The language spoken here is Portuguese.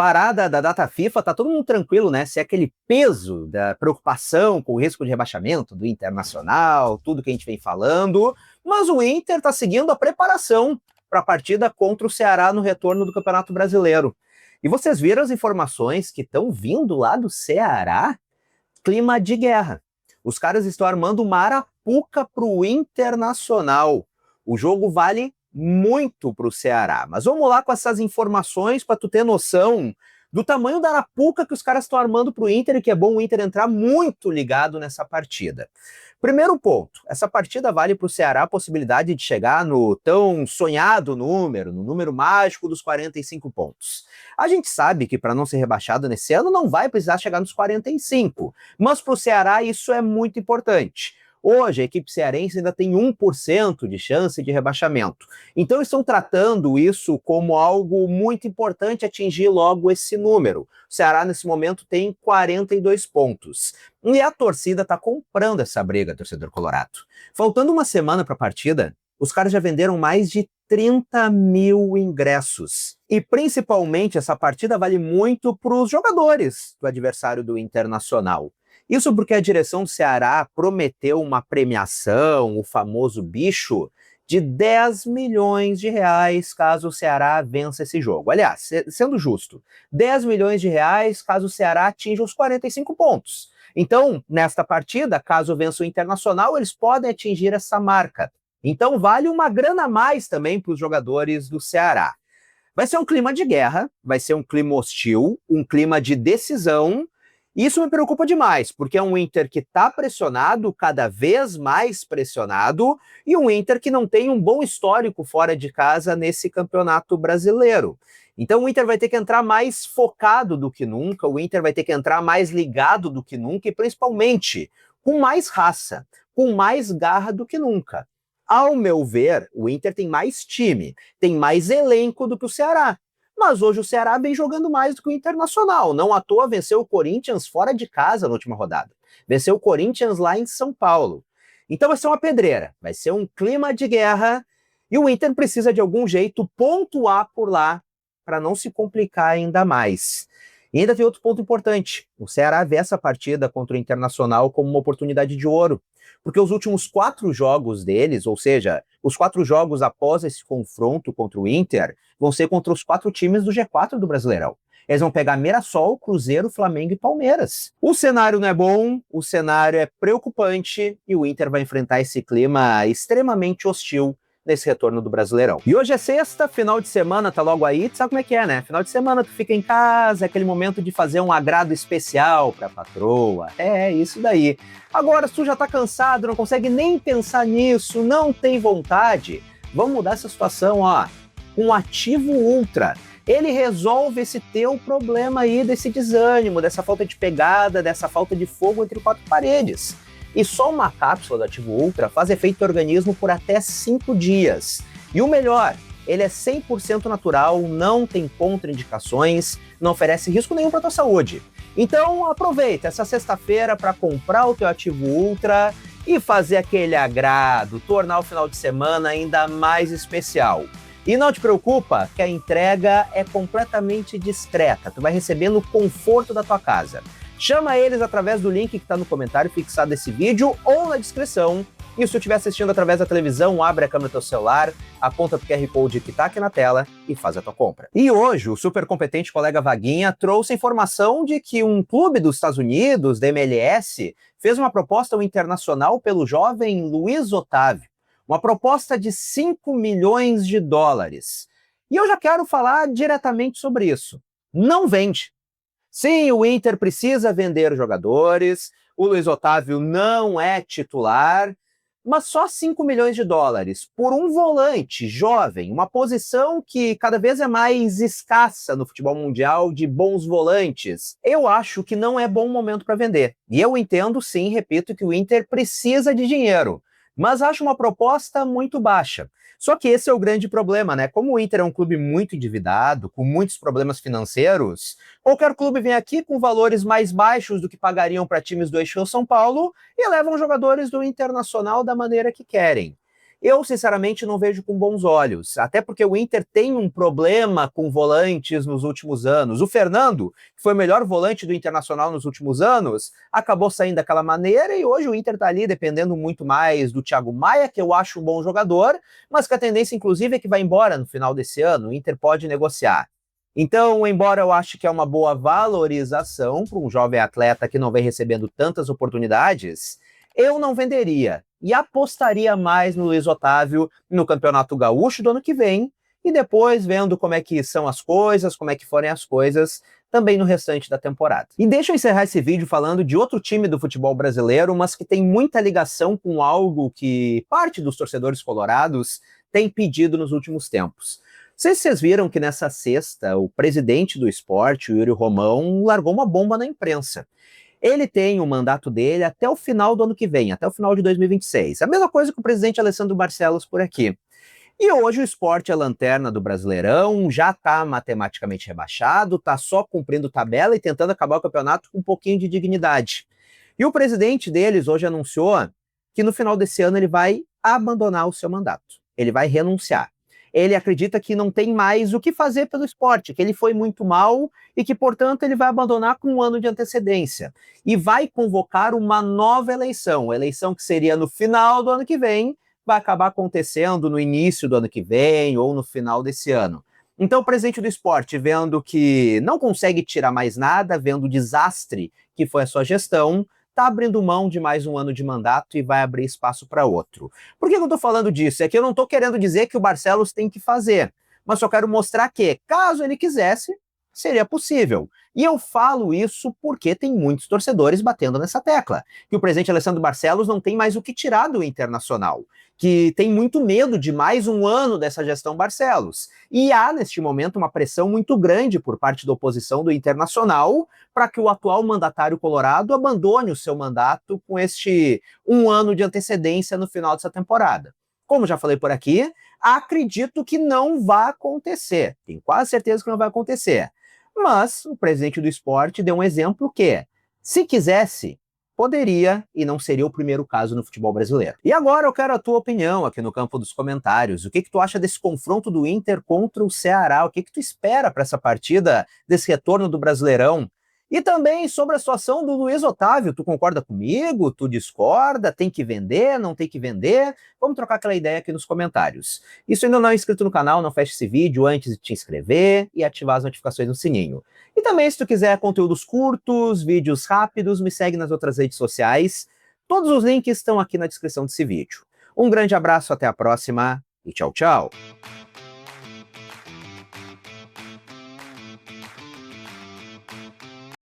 parada da data FIFA, tá todo mundo tranquilo, né? Se é aquele peso da preocupação com o risco de rebaixamento do Internacional, tudo que a gente vem falando, mas o Inter tá seguindo a preparação para a partida contra o Ceará no retorno do Campeonato Brasileiro. E vocês viram as informações que estão vindo lá do Ceará? Clima de guerra. Os caras estão armando uma arapuca pro Internacional. O jogo vale muito pro Ceará. Mas vamos lá com essas informações para tu ter noção do tamanho da arapuca que os caras estão armando pro Inter e que é bom o Inter entrar muito ligado nessa partida. Primeiro ponto, essa partida vale para o Ceará a possibilidade de chegar no tão sonhado número, no número mágico dos 45 pontos. A gente sabe que para não ser rebaixado nesse ano não vai precisar chegar nos 45, mas para o Ceará isso é muito importante. Hoje a equipe cearense ainda tem 1% de chance de rebaixamento. Então estão tratando isso como algo muito importante atingir logo esse número. O Ceará nesse momento tem 42 pontos. E a torcida está comprando essa briga, torcedor colorado. Faltando uma semana para a partida, os caras já venderam mais de 30 mil ingressos. E principalmente essa partida vale muito para os jogadores do adversário do Internacional. Isso porque a direção do Ceará prometeu uma premiação, o famoso bicho, de 10 milhões de reais caso o Ceará vença esse jogo. Aliás, sendo justo, 10 milhões de reais caso o Ceará atinja os 45 pontos. Então, nesta partida, caso vença o Internacional, eles podem atingir essa marca. Então, vale uma grana a mais também para os jogadores do Ceará. Vai ser um clima de guerra, vai ser um clima hostil, um clima de decisão. Isso me preocupa demais, porque é um Inter que está pressionado, cada vez mais pressionado, e um Inter que não tem um bom histórico fora de casa nesse campeonato brasileiro. Então o Inter vai ter que entrar mais focado do que nunca, o Inter vai ter que entrar mais ligado do que nunca e principalmente com mais raça, com mais garra do que nunca. Ao meu ver, o Inter tem mais time, tem mais elenco do que o Ceará. Mas hoje o Ceará vem jogando mais do que o Internacional. Não à toa venceu o Corinthians fora de casa na última rodada. Venceu o Corinthians lá em São Paulo. Então vai ser uma pedreira, vai ser um clima de guerra e o Inter precisa de algum jeito pontuar por lá para não se complicar ainda mais. E ainda tem outro ponto importante. O Ceará vê essa partida contra o Internacional como uma oportunidade de ouro. Porque os últimos 4 jogos deles, ou seja, os 4 jogos após esse confronto contra o Inter, vão ser contra os 4 times do G4 do Brasileirão. Eles vão pegar Mirassol, Cruzeiro, Flamengo e Palmeiras. O cenário não é bom, o cenário é preocupante e o Inter vai enfrentar esse clima extremamente hostil nesse retorno do Brasileirão. E hoje é sexta, final de semana tá logo aí, tu sabe como é que é, né? Final de semana tu fica em casa, é aquele momento de fazer um agrado especial pra patroa. É, isso daí. Agora, se tu já tá cansado, não consegue nem pensar nisso, não tem vontade, vamos mudar essa situação, ó, com o Ativo Ultra. Ele resolve esse teu problema aí desse desânimo, dessa falta de pegada, dessa falta de fogo entre 4 paredes. E só uma cápsula do Ativo Ultra faz efeito no organismo por até 5 dias. E o melhor, ele é 100% natural, não tem contraindicações, não oferece risco nenhum para a tua saúde. Então aproveita essa sexta-feira para comprar o teu Ativo Ultra e fazer aquele agrado, tornar o final de semana ainda mais especial. E não te preocupa que a entrega é completamente discreta, tu vai receber no conforto da tua casa. Chama eles através do link que está no comentário fixado desse vídeo ou na descrição. E se tu estiver assistindo através da televisão, abre a câmera do teu celular, aponta pro QR Code que está aqui na tela e faz a tua compra. E hoje, o super competente colega Vaguinha trouxe a informação de que um clube dos Estados Unidos, da MLS, fez uma proposta ao Internacional pelo jovem Luiz Otávio. Uma proposta de 5 milhões de dólares. E eu já quero falar diretamente sobre isso. Não vende. Sim, o Inter precisa vender jogadores, o Luiz Otávio não é titular, mas só 5 milhões de dólares por um volante jovem, uma posição que cada vez é mais escassa no futebol mundial de bons volantes. Eu acho que não é bom momento para vender. E eu entendo, sim, repito, que o Inter precisa de dinheiro, mas acho uma proposta muito baixa. Só que esse é o grande problema, né? Como o Inter é um clube muito endividado, com muitos problemas financeiros, qualquer clube vem aqui com valores mais baixos do que pagariam para times do Eixo São Paulo e levam jogadores do Internacional da maneira que querem. eu sinceramente não vejo com bons olhos, até porque o Inter tem um problema com volantes nos últimos anos. O Fernando, que foi o melhor volante do Internacional nos últimos anos, acabou saindo daquela maneira e hoje o Inter tá ali dependendo muito mais do Thiago Maia, que eu acho um bom jogador, mas que a tendência inclusive é que vai embora no final desse ano, o Inter pode negociar. Então, embora eu ache que é uma boa valorização para um jovem atleta que não vem recebendo tantas oportunidades, eu não venderia e apostaria mais no Luiz Otávio no Campeonato Gaúcho do ano que vem e depois vendo como é que são as coisas, como é que forem as coisas também no restante da temporada. E deixa eu encerrar esse vídeo falando de outro time do futebol brasileiro, mas que tem muita ligação com algo que parte dos torcedores colorados tem pedido nos últimos tempos. Não sei se vocês viram que nessa sexta o presidente do esporte, o Yuri Romão, largou uma bomba na imprensa. Ele tem o mandato dele até o final do ano que vem, até o final de 2026. A mesma coisa que o presidente Alessandro Barcelos por aqui. E hoje o esporte é lanterna do Brasileirão, já está matematicamente rebaixado, está só cumprindo tabela e tentando acabar o campeonato com um pouquinho de dignidade. E o presidente deles hoje anunciou que no final desse ano ele vai abandonar o seu mandato. Ele vai renunciar. Ele acredita que não tem mais o que fazer pelo esporte, que ele foi muito mal e que, portanto, ele vai abandonar com um ano de antecedência. E vai convocar uma nova eleição que seria no final do ano que vem, vai acabar acontecendo no início do ano que vem ou no final desse ano. Então, o presidente do esporte, vendo que não consegue tirar mais nada, vendo o desastre que foi a sua gestão, está abrindo mão de mais um ano de mandato e vai abrir espaço para outro. Por que eu estou falando disso? É que eu não estou querendo dizer que o Barcelos tem que fazer, mas só quero mostrar que, caso ele quisesse, seria possível. E eu falo isso porque tem muitos torcedores batendo nessa tecla, que o presidente Alessandro Barcelos não tem mais o que tirar do Internacional, que tem muito medo de mais um ano dessa gestão Barcelos. E há, neste momento, uma pressão muito grande por parte da oposição do Internacional para que o atual mandatário colorado abandone o seu mandato com este um ano de antecedência no final dessa temporada. Como já falei por aqui, acredito que não vai acontecer. Tenho quase certeza que não vai acontecer. Mas o presidente do esporte deu um exemplo que, se quisesse, poderia e não seria o primeiro caso no futebol brasileiro. E agora eu quero a tua opinião aqui no campo dos comentários. O que tu acha desse confronto do Inter contra o Ceará? O que tu espera para essa partida, desse retorno do Brasileirão? E também sobre a situação do Luiz Otávio, tu concorda comigo? Tu discorda? Tem que vender? Não tem que vender? Vamos trocar aquela ideia aqui nos comentários. E se ainda não é inscrito no canal, não feche esse vídeo antes de te inscrever e ativar as notificações no sininho. E também, se tu quiser conteúdos curtos, vídeos rápidos, me segue nas outras redes sociais. Todos os links estão aqui na descrição desse vídeo. Um grande abraço, até a próxima e tchau, tchau!